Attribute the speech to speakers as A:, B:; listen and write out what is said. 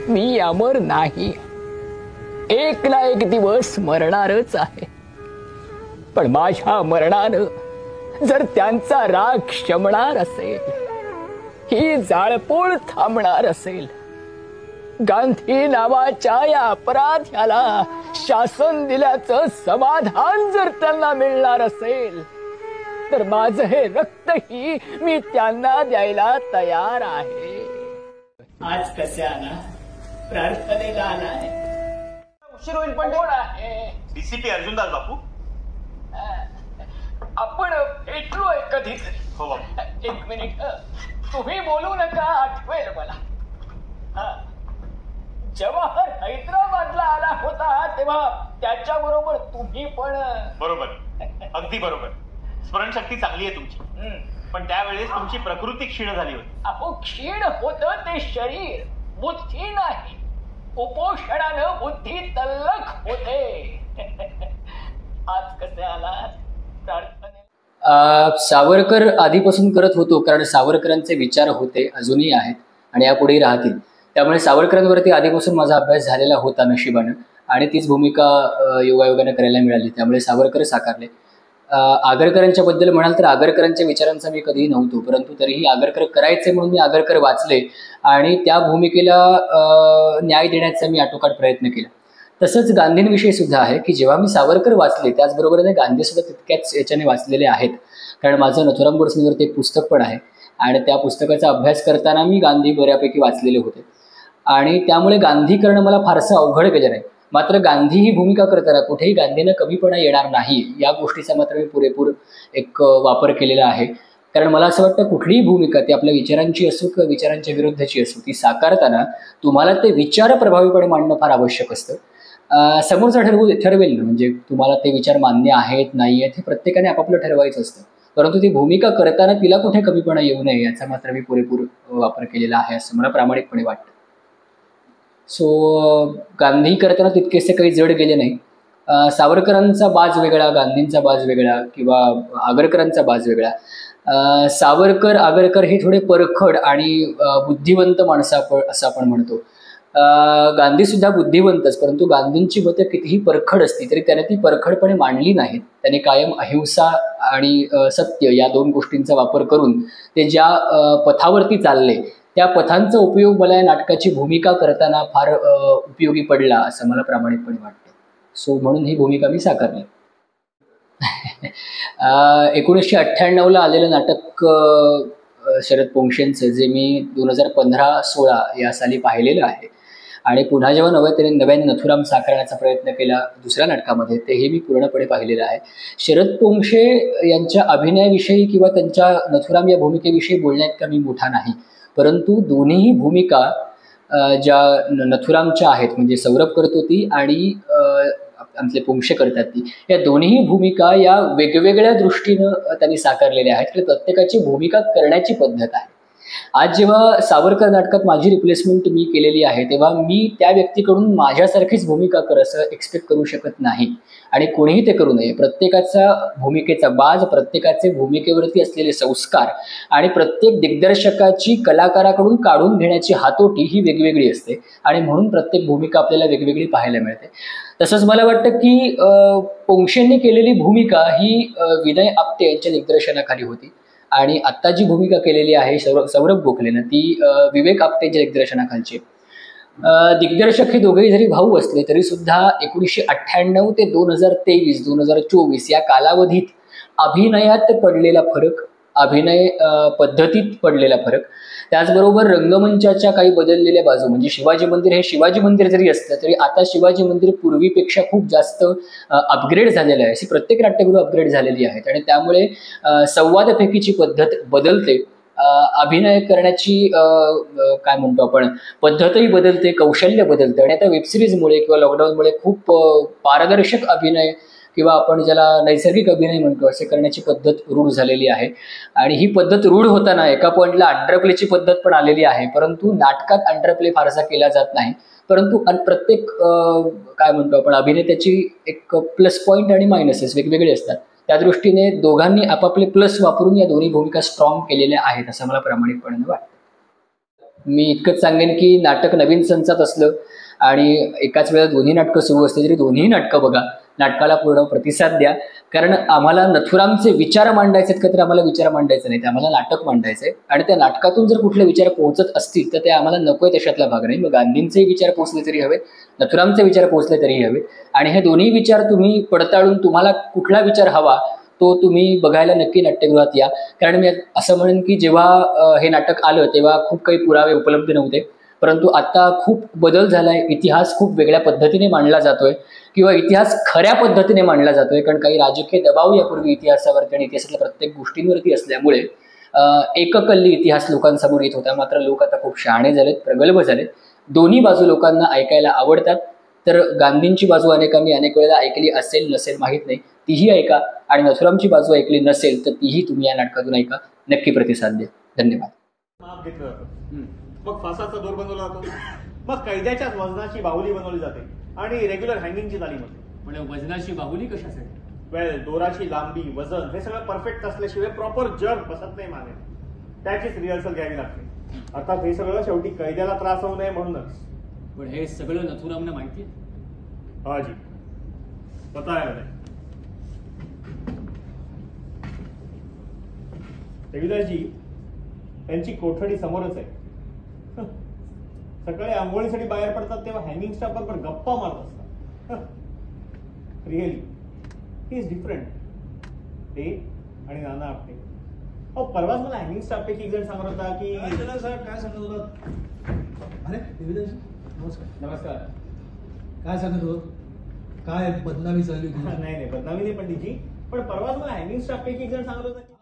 A: मी अमर नाही, एक ना एक दिवस मरणारच आहे. पण माझ्या मरणानं जर त्यांचा राग शमणार असेल, ही जाळपोळ थांबणार असेल, गांधी नावाच्या या अपराध्याला शासन दिल्याचं समाधान जर त्यांना मिळणार असेल, तर माझं हे रक्तही मी त्यांना द्यायला तयार आहे. आज कसे आला? प्रार्थनेला आलाय?
B: उशीर होईल पण
A: कोण आहे?
C: डीसीपी अर्जुनदास बापू.
A: आपण भेटलोय कधीतरी.
C: हो बापू.
A: एक मिनिट, तुम्ही बोलू नका, आठवेल मला. जवाहर हैदराबादला आला होता तेव्हा त्याच्या बरोबर तुम्ही पण.
C: बरोबर, अगदी बरोबर. स्मरणशक्ती चांगली आहे तुमची. पण त्यावेळेस तुमची प्रकृती क्षीण झाली होती.
A: अहो, क्षीण होतं ते शरीर, बुद्धी नाही. उपोषणानं बुद्धी तल्लख होते. आज कसे आला?
D: सावरकर आधीपासून करत होतो, कारण सावरकरांचे विचार होते, अजूनही आहेत आणि यापुढेही राहतील. त्यामुळे सावरकरांवरती आधीपासून माझा अभ्यास झालेला होता नशिबानं, आणि तीच भूमिका योगायोगाने करायला मिळाली. त्यामुळे सावरकर साकारले. आगरकरांच्या बद्दल म्हणाल तर आगरकरांच्या विचारांचा मी कधीही नव्हतो, परंतु तरीही आगरकर करायचे म्हणून मी आगरकर वाचले आणि त्या भूमिकेला न्याय देण्याचा मी आटोकाट प्रयत्न केला. तसंच गांधींविषयी सुद्धा आहे की जेव्हा मी सावरकर वाचले त्याचबरोबरीने गांधी सुद्धा तितक्याच याच्याने वाचलेले आहेत, कारण माझं नथुराम गोडसेंवरती एक पुस्तक पण आहे आणि त्या पुस्तकाचा अभ्यास करताना मी गांधी बऱ्यापैकी वाचलेले होते आणि त्यामुळे गांधी करणं मला फारसं अवघड गेलं नाही. मात्र गांधी ही भूमिका करताना कुठेही गांधींना कमीपणा येणार नाही या गोष्टीचा मात्र मी पुरेपूर एक वापर केलेला आहे. कारण मला असं वाटतं कुठलीही भूमिका ती आपल्या विचारांची असो किंवा विचारांच्या विरुद्धची असो, ती साकारताना तुम्हाला ते विचार प्रभावीपणे मांडणं फार आवश्यक असतं. समोरचा ठरवेल ना, म्हणजे तुम्हाला ते विचार मान्य आहेत नाही आहेत हे प्रत्येकाने आपापलं ठरवायचं असतं, परंतु ती भूमिका करताना तिला कुठे कमीपणा येऊ नये याचा मात्र मी पुरेपूर वापर केलेला आहे असं मला प्रामाणिकपणे वाटतं. सो गांधी करताना तितकेसे काही जड गेले नाही. सावरकरांचा बाज वेगळा, गांधींचा बाज वेगळा किंवा आगरकरांचा बाज वेगळा. सावरकर आगरकर हे थोडे परखड आणि बुद्धिवंत माणसं असं आपण म्हणतो. गांधीसुद्धा बुद्धिवंतच, परंतु गांधींची मतं कितीही परखड असती तरी त्याने ती परखडपणे मांडली नाहीत. त्यांनी कायम अहिंसा आणि सत्य या दोन गोष्टींचा वापर करून ते ज्या पथावरती चालले त्या पथांचा उपयोग मला या नाटकाची भूमिका करताना फार उपयोगी पडला असं मला प्रामाणिकपणे वाटतं. सो म्हणून ही भूमिका मी साकारली. 1998ला आलेलं नाटक शरद पोंक्षेंचं, जे मी 2015-16 या साली पाहिलेलं आहे आणि पुन्हा जेव्हा नव्याने नथुराम साकारण्याचा प्रयत्न केला दुसऱ्या नाटकामध्ये, तेही मी पूर्णपणे पाहिलेलं आहे. शरद पोंक्षे यांच्या अभिनयाविषयी किंवा त्यांच्या नथुराम या भूमिकेविषयी बोलण्यात का मी मोठा नाही, परंतु दोन्हीही भूमिका ज्या नथुरामच्या आहेत, म्हणजे सौरभ करतो ती आणि आमचे पोंक्षे करतात ती, या दोन्ही भूमिका या वेगवेगळ्या दृष्टीनं त्यांनी साकारलेल्या आहेत. प्रत्येकाची भूमिका करण्याची पद्धत आहे. आज जेव्हा सावरकर नाटकात माझी रिप्लेसमेंट मी केलेली आहे तेव्हा मी त्या व्यक्तीकडून माझ्यासारखीच भूमिका कर असं एक्सपेक्ट करू शकत नाही आणि कोणीही ते करू नये. प्रत्येकाचा भूमिकेचा बाज, प्रत्येकाचे भूमिकेवरती असलेले संस्कार आणि प्रत्येक दिग्दर्शकाची कलाकाराकडून काढून घेण्याची हातोटी ही वेगवेगळी असते आणि म्हणून प्रत्येक भूमिका आपल्याला वेगवेगळी पाहायला मिळते. तसंच मला वाटतं की पोंक्षेंनी केलेली भूमिका ही विनय आपटे यांच्या दिग्दर्शनाखाली होती आणि आत्ता जी भूमिका केलेली आहे सौरभ गोखलेनं ती विवेक आपटेंच्या दिग्दर्शनाखालची. दिग्दर्शक हे दोघेही जरी भाऊ असले तरी सुद्धा 1998 ते 2023-2024 या कालावधीत अभिनयात पडलेला फरक, अभिनय पद्धतीत पडलेला फरक, त्याचबरोबर रंगमंचाच्या काही बदललेल्या बाजू, म्हणजे शिवाजी मंदिर हे शिवाजी मंदिर जरी असलं तरी आता शिवाजी मंदिर पूर्वीपेक्षा खूप जास्त अपग्रेड झालेलं आहे. अशी प्रत्येक नाट्यगृह अपग्रेड झालेली आहेत आणि त्यामुळे संवादफेकीची पद्धत बदलते, अभिनय करण्याची काय म्हणतो आपण पद्धतही बदलते, कौशल्य बदलते आणि आता वेबसिरीजमुळे किंवा लॉकडाऊनमुळे खूप पारदर्शक अभिनय किंवा आपण ज्याला नैसर्गिक अभिनय म्हणतो असे करण्याची पद्धत रूढ झालेली आहे. आणि ही पद्धत रूढ होताना एका पॉईंटला अंडरप्लेची पद्धत पण आलेली आहे, परंतु नाटकात अंडरप्ले फारसा केला जात नाही. परंतु प्रत्येक काय म्हणतो आपण अभिनेत्याची एक प्लस पॉईंट आणि मायनसेस वेगवेगळे असतात. त्या दृष्टीने दोघांनी आपापले प्लस वापरून या दोन्ही भूमिका स्ट्रॉंग केलेल्या आहेत असं मला प्रामाणिकपणे वाटतं. मी इतकंच सांगेन की नाटक नवीन संचात असलं आणि एकाच वेळेला दोन्ही नाटकं सुरू असली तरी दोन्ही नाटकं बघा, नाटकाला पूर्ण प्रतिसाद द्या. कारण आम्हाला नथुरामचे विचार मांडायचे आहेत का तर आम्हाला विचार मांडायचे नाहीत, आम्हाला नाटक मांडायचं आहे. आणि त्या नाटकातून जर कुठले विचार पोहोचत असतील तर ते आम्हाला नको आहे तशातला भाग नाही. मग गांधींचे विचार पोहोचले तरी हवेत, नथुरामचे विचार पोहोचले तरी हवेत. आणि हे दोन्ही विचार तुम्ही पडताळून तुम्हाला कुठला विचार हवा तो तुम्ही बघायला नक्की नाट्यगृहात या. कारण मी असं म्हणेन की जेव्हा हे नाटक आलं तेव्हा खूप काही पुरावे उपलब्ध नव्हते, परंतु आता खूप बदल झाला आहे. इतिहास खूप वेगळ्या पद्धतीने मांडला जातोय किंवा इतिहास खऱ्या पद्धतीने मांडला जातोय. कारण काही राजकीय दबाव यापूर्वी इतिहासावरती आणि इतिहासातल्या प्रत्येक गोष्टींवरती असल्यामुळे एककल्ली इतिहास लोकांसमोर येत होता. मात्र लोक आता खूप शहाणे झालेत, प्रगल्भ झालेत. दोन्ही बाजू लोकांना ऐकायला आवडतात. तर गांधींची बाजू अनेकांनी अनेक वेळेला ऐकली असेल नसेल माहीत नाही, तीही ऐका. आणि नथुरामची बाजू ऐकली नसेल तर तीही तुम्ही या नाटकातून ऐका. नक्की प्रतिसाद द्या. धन्यवाद.
C: माप घेतलं जातं, मग फासाचा दोर बनवला जातो, मग कैद्याच्याच वजनाची बाहुली बनवली जाते आणि रेग्युलर हँगिंगची तालीम होते.
B: पण वजनाची बाहुली कशासाठी?
C: वेल, दोराची लांबी, वजन हे सगळं परफेक्ट असल्याशिवाय प्रॉपर जग बसत नाही मागे. त्याचीच रिहर्सल घ्यावी लागते. अर्थात हे सगळं शेवटी कैद्याला त्रास होऊ नये म्हणूनच.
B: पण हे सगळं नथुरामने माहिती आहे?
C: हाजी, पता है उन्हें. देवीदासजी त्यांची कोठडी समोरच आहे. सकाळी आंघोळीसाठी बाहेर पडतात तेव्हा हँगिंग स्टाफ बरोबर गप्पा मारत असतात. Really he is different. ते आणि नाना आपटे. परवाच मला हँगिंग स्टाफ पैकी एक जण सांगत होता की
E: साहेब काय सांगत होता? अरे देवीदासजी नमस्कार.
C: नमस्कार.
E: काय सांगत होत? काय बदनामी चालली होती?
C: नाही बदनामी नाही पण तिची. पण परवाच मला हँगिंग स्टाफ पैकी एक जण सांगत होता की